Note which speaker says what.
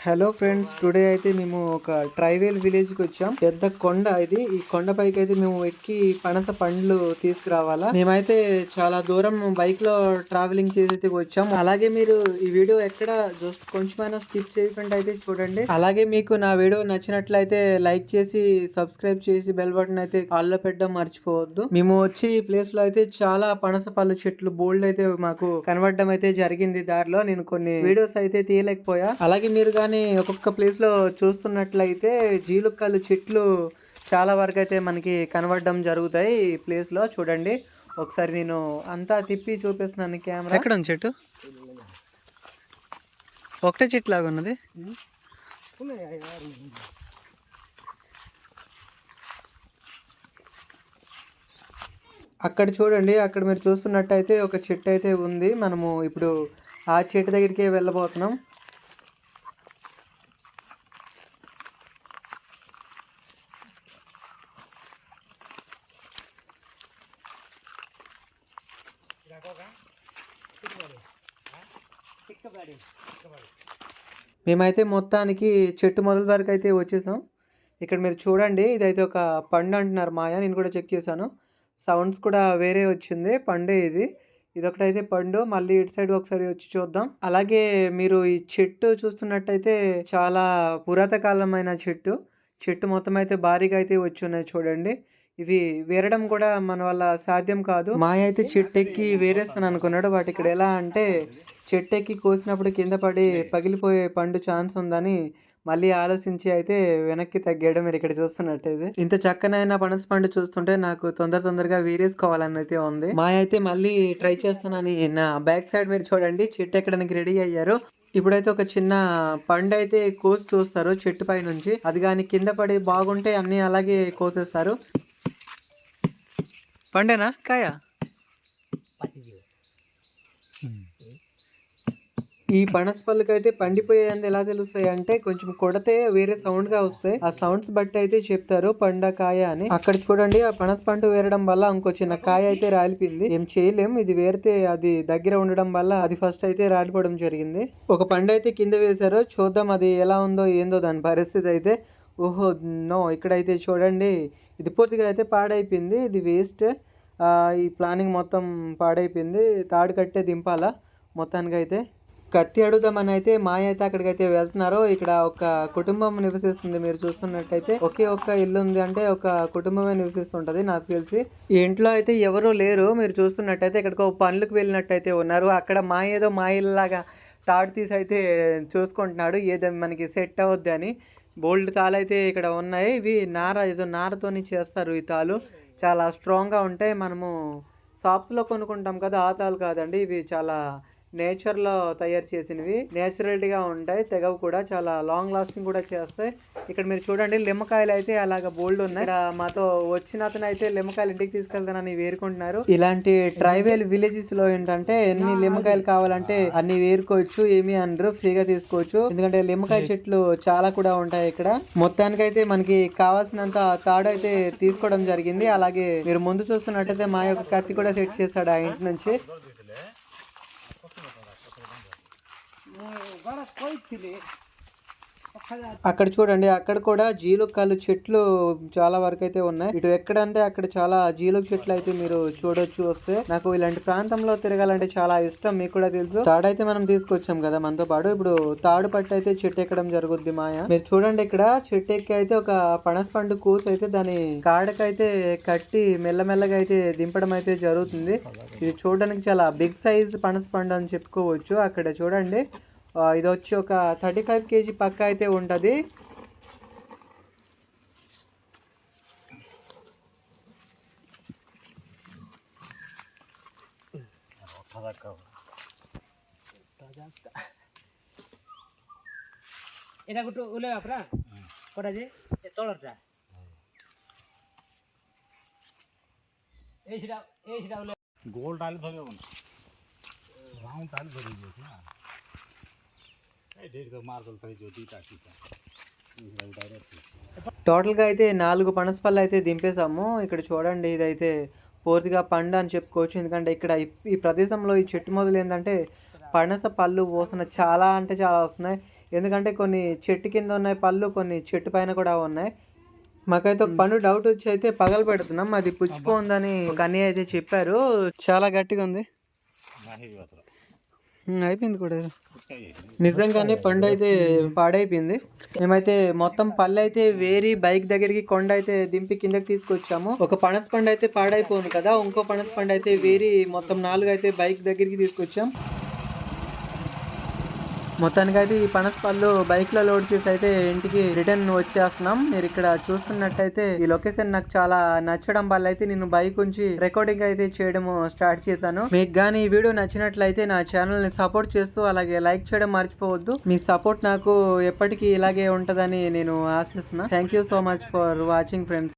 Speaker 1: Hello friends, today అయితే మేము ఒక ట్రైబల్ విలేజ్ కి వచ్చాం. పెద్ద కొండ ఇది. ఈ కొండ పైకి అయితే మేము ఎక్కి పనస పండ్లు తీసుకురావాలా. మేమైతే చాలా దూరం బైక్ లో ట్రావెలింగ్ చేసి అయితే వచ్చాం. అలాగే మీరు ఈ వీడియో ఎక్కడ జస్ట్ కొంచెమైనా స్కిప్ చేయకుండా అయితే చూడండి. అలాగే మీకు నా వీడియో నచ్చినట్లయితే లైక్ చేసి సబ్స్క్రైబ్ చేసి బెల్ బటన్ అయితే ఆల్ లో పెట్టడం మర్చిపోవద్దు. మేము వచ్చి ఈ ప్లేస్ లో అయితే చాలా పనస పళ్ళు చెట్లు బోల్డ్ అయితే మాకు కనబడడం అయితే జరిగింది. దారిలో నేను కొన్ని వీడియోస్ అయితే తీయలేకపోయా. అలాగే మీరు ఒక్కొక్క ప్లేస్ లో చూస్తున్నట్లయితే జీలుకలు చెట్లు చాలా వరకు అయితే మనకి కనబడడం జరుగుతాయి. ఈ ప్లేస్ లో చూడండి, ఒకసారి నేను అంతా తిప్పి చూపిస్తున్నాను కెమెరా. ఎక్కడ ఉంది చెట్టు? ఒకటే చెట్టు లాగా ఉన్నది. అక్కడ చూడండి, అక్కడ మీరు చూస్తున్నట్టయితే ఒక చెట్టు అయితే ఉంది. మనము ఇప్పుడు ఆ చెట్టు దగ్గరికి వెళ్ళబోతున్నాం. మేమైతే మొత్తానికి చెట్టు మొదల వరకు అయితే వచ్చేసాం. ఇక్కడ మీరు చూడండి, ఇదైతే ఒక పండు అంటున్నారు మాయ. నేను కూడా చెక్ చేశాను, సౌండ్స్ కూడా వేరే వచ్చింది. పండే ఇది. ఇదొకటైతే పండు. మళ్ళీ ఇటు సైడ్ ఒకసారి వచ్చి చూద్దాం. అలాగే మీరు ఈ చెట్టు చూస్తున్నట్టయితే చాలా పురాతకాలమైన చెట్టు. చెట్టు మొత్తం అయితే భారీగా అయితే వచ్చి ఉన్నాయి చూడండి. ఇవి వేరడం కూడా మన వల్ల సాధ్యం కాదు. మాయ అయితే చెట్టు ఎక్కి వేరేస్తాను అనుకున్నాడు. బట్ ఇక్కడ ఎలా అంటే చెట్టు ఎక్కి కోసినప్పుడు కింద పడి పగిలిపోయే పండు ఛాన్స్ ఉందని మళ్ళీ ఆలోచించి అయితే వెనక్కి తగ్గాడు. మీరు ఇక్కడ చూస్తున్నట్టయితే ఇంత చక్కనైన పనస పండు చూస్తుంటే నాకు తొందరగా వీరేసుకోవాలని అయితే ఉంది. మాయ అయితే మళ్ళీ ట్రై చేస్తానని నా బ్యాక్ సైడ్ మీరు చూడండి, చెట్టు ఎక్కడానికి రెడీ అయ్యారు. ఇప్పుడైతే ఒక చిన్న పండు అయితే కోసి చూస్తారు చెట్టు పై నుంచి. అది కానీ కింద పడి బాగుంటే అన్ని అలాగే కోసేస్తారు. పండేనా కాయ? ఈ పనస పళ్ళకి అయితే పండిపోయాయని ఎలా తెలుస్తాయి అంటే కొంచెం కొడితే వేరే సౌండ్ గా వస్తాయి. ఆ సౌండ్స్ బట్టి అయితే చెప్తారు పండ కాయ అని. అక్కడ చూడండి, ఆ పనస పండు వేరడం వల్ల ఇంకో చిన్న కాయ అయితే రాలిపోయింది. ఏం చేయలేం, ఇది వేరితే అది దగ్గర ఉండడం వల్ల అది ఫస్ట్ అయితే రాలిపోవడం జరిగింది. ఒక పండు అయితే కింద వేశారు, చూద్దాం అది ఎలా ఉందో ఏందో దాని పరిస్థితి అయితే. ఓహో నో, ఇక్కడైతే చూడండి, ఇది పూర్తిగా అయితే పాడైపోయింది. ఇది వేస్ట్. ఈ ప్లానింగ్ మొత్తం పాడైపోయింది. తాడు కట్టే దింపాలా మొత్తానికి అయితే. కత్తి అడుగుదామని అయితే మాయ అయితే అక్కడికైతే వెళ్తున్నారు. ఇక్కడ ఒక కుటుంబం నివసిస్తుంది. మీరు చూస్తున్నట్టయితే ఒకే ఒక్క ఇల్లు ఉంది, అంటే ఒక కుటుంబమే నివసిస్తుంటది నాకు తెలిసి. ఈ ఇంట్లో అయితే ఎవరు లేరు. మీరు చూస్తున్నట్టయితే ఇక్కడికి పనులకు వెళ్ళినట్టయితే ఉన్నారు. అక్కడ మాయ ఏదో మా ఇల్లులాగా తాడు తీసి అయితే చూసుకుంటున్నాడు, ఏదో మనకి సెట్ అవుద్ది అని. బోల్డ్ తాళ్ళు అయితే ఇక్కడ ఉన్నాయి. ఇవి ఏదో నారతోని చేస్తారు. ఈ తాళ్ళు చాలా స్ట్రాంగ్గా ఉంటాయి. మనము షాప్స్లో కొనుక్కుంటాం కదా, ఆ తాళ్ళు కాదండి. ఇవి చాలా నేచర్లో తయారు చేసినవి, నేచురల్గా ఉంటాయి. తెగవు కూడా, చాలా లాంగ్ లాస్టింగ్ కూడా చేస్తాయి. ఇక్కడ మీరు చూడండి, నిమ్మకాయలు అయితే అలాగ బోల్డ్ ఉన్నాయి. ఇక్కడ మాతో వచ్చిన అతను అయితే నిమ్మకాయలు ఇంటికి తీసుకెళ్తానని వేరుకుంటున్నారు. ఇలాంటి ట్రైబల్ విలేజెస్ లో ఏంటంటే ఎన్ని నిమ్మకాయలు కావాలంటే అన్ని వేరుకోవచ్చు, ఏమి అనరు, ఫ్రీగా తీసుకోవచ్చు. ఎందుకంటే నిమ్మకాయ చెట్లు చాలా కూడా ఉంటాయి ఇక్కడ. మొత్తానికైతే మనకి కావాల్సినంత తాడు అయితే తీసుకోవడం జరిగింది. అలాగే మీరు ముందు చూస్తున్నట్టయితే మా యొక్క కత్తి కూడా సెట్ చేశాడు ఆ ఇంటి నుంచి. అక్కడ చూడండి, అక్కడ కూడా జీలుకలు చెట్లు చాలా వరకు అయితే ఉన్నాయి. ఇటు ఎక్కడంటే అక్కడ చాలా జీలుక చెట్లు అయితే మీరు చూడొచ్చు వస్తే. నాకు ఇలాంటి ప్రాంతంలో తిరగాలంటే చాలా ఇష్టం, మీకు కూడా తెలుసు. తాడైతే మనం తీసుకొచ్చాం కదా మనతో పాటు. ఇప్పుడు తాడు పట్టి అయితే చెట్టు ఎక్కడం జరుగుద్ది మాయ. మీరు చూడండి, ఇక్కడ చెట్టు ఎక్కి అయితే ఒక పనస పండు కూసు అయితే దాని కాడకైతే కట్టి మెల్లమెల్లగా అయితే దింపడం అయితే జరుగుతుంది. ఇది చూడడానికి చాలా బిగ్ సైజ్ పనస పండు అని చెప్పుకోవచ్చు. అక్కడ చూడండి, ఇది వచ్చి ఒక 35 kg పక్క అయితే ఉంటుంది.
Speaker 2: এটা গুটো উলে আপরা কটা যে তলটা এইটা উলে গোল ডাল ধরে না, রাউন্ড ডাল ধরে দিয়েছে না।
Speaker 1: టోటల్గా అయితే 4 పనస పళ్ళు అయితే దింపేసాము. ఇక్కడ చూడండి, ఇదైతే పూర్తిగా పండు అని చెప్పుకోవచ్చు. ఎందుకంటే ఇక్కడ ఈ ప్రదేశంలో ఈ చెట్టు మొదలు ఏంటంటే పనస పళ్ళు వాసన చాలా అంటే చాలా వస్తున్నాయి. ఎందుకంటే కొన్ని చెట్టు కింద ఉన్నాయి పళ్ళు, కొన్ని చెట్టు పైన కూడా ఉన్నాయి. మాకైతే ఒక పండు డౌట్ వచ్చి అయితే పగల పెడుతున్నాం. అది పుచ్చిపోయిందని ఒక అన్నయ్య అయితే చెప్పారు. చాలా గట్టిగా ఉంది. అయిపోయింది కూడా. నిజంగానే పండు అయితే పాడైపోయింది. మేమైతే మొత్తం పళ్ళు అయితే వేరి బైక్ దగ్గరికి కొండ అయితే దింపి కిందకి తీసుకొచ్చాము. ఒక పనస పండు అయితే పాడైపోయింది కదా, ఇంకో పనస పండు అయితే వేరి మొత్తం 4 అయితే బైక్ దగ్గరికి తీసుకొచ్చాం. మొత్తానికి అయితే ఈ పనస పళ్ళు బైక్ లో లోడ్ చేసి అయితే ఇంటికి రిటర్న్ వచ్చేస్తున్నాం. మీరు ఇక్కడ చూస్తున్నట్టయితే ఈ లొకేషన్ నాకు చాలా నచ్చడం వల్ల అయితే నేను బైక్ ఉంచి రికార్డింగ్ అయితే చేయడం స్టార్ట్ చేశాను. మీకు గానీ ఈ వీడియో నచ్చినట్లయితే నా ఛానల్ ని సపోర్ట్ చేస్తూ అలాగే లైక్ చేయడం మర్చిపోవద్దు. మీ సపోర్ట్ నాకు ఎప్పటికీ ఇలాగే ఉంటదని నేను ఆశిస్తున్నా. Thank you so much for watching friends.